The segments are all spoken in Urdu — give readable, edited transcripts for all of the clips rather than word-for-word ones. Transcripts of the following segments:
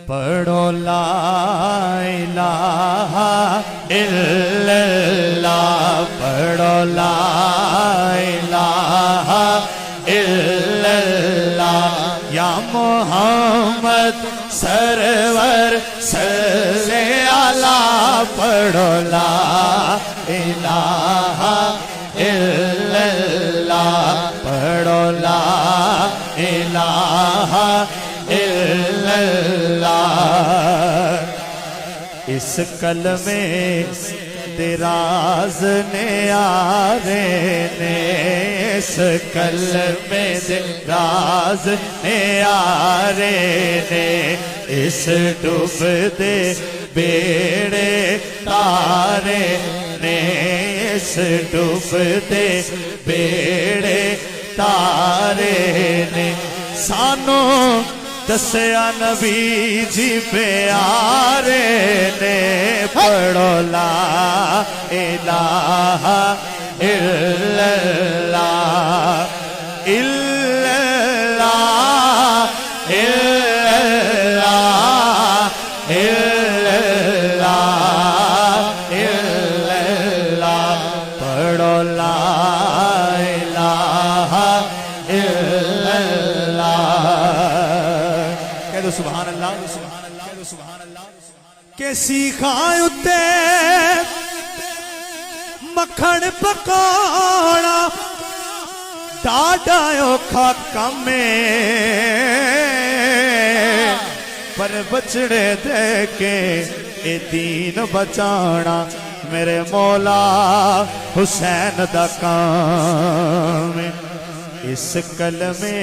پڑھو لا الہ الا اللہ، پڑھو لا الہ الا اللہ، یا محمد سرور صلی علی، پڑھو لا الہ الا اللہ، پڑھو لا الہ الا اللہ۔ اس کلمے دراز نیارے نے، اس کلمے دراز نیارے نے، اس ڈوبتے بیڑے تارے نے، اس ڈوبتے بیڑے تارے نے، سانو دسیا نبی جی پیارے نے، پڑھو لا الہ الا اللہ، الا اللہ، الا اللہ، الا اللہ، الا اللہ، پڑھو لا الہ الا اللہ۔ کہہ دو سبحان اللہ، سبحان اللہ، کہہ دو سبحان اللہ۔ کہ سیکھائیں اتے مکھن پکانا، ڈاڈا اوکھا کم پر بچڑے دے کے اے دین بچانا، میرے مولا حسین دا کام۔ اس کلمے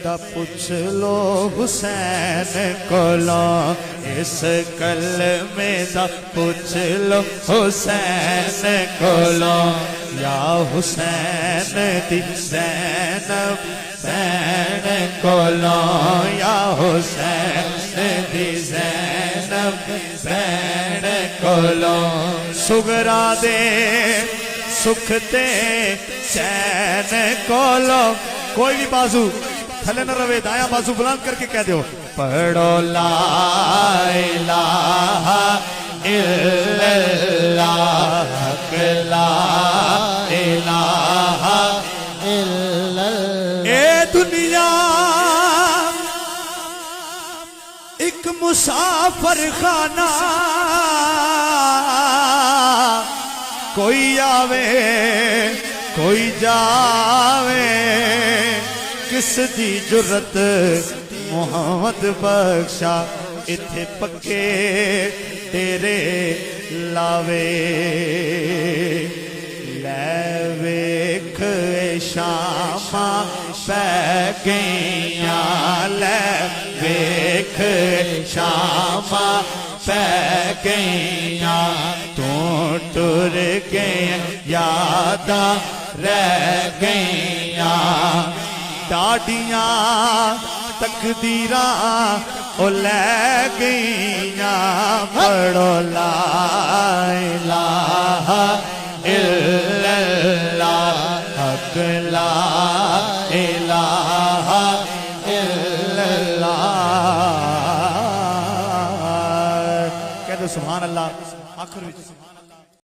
دا پوچھ لو حسین کولوں، اس کلمے دا پوچھ لو حسین کولوں، یا حسین دی زینب بہن کولوں، یا حسین دی زینب بہن کولوں، سغرا دے سکھتے چین کولوں۔ کوئی بھی بازو تھلے نہ روے، دایاں بازو بلند کر کے کہہ دیو، پڑھو لا الہ الا اللہ، لا الہ الا اللہ۔ اے دنیا ایک مسافر خانہ، کوئی آوے کوئی جاوے، کس دی جرت محمد بخشا اتھے پکے تیرے لاوے، لے ویکھ شاماں پہ گئیاں، لے ویکھ شاماں پہ گئیاں، تو ٹر گئے یاداں رہ گئیاں، ڈاڈیاں تقدیراں او لے گئیاں، پڑھو لا الہ الا اللہ، حق لا الہ الا اللہ۔ کہہ دو سبحان اللہ۔ آخر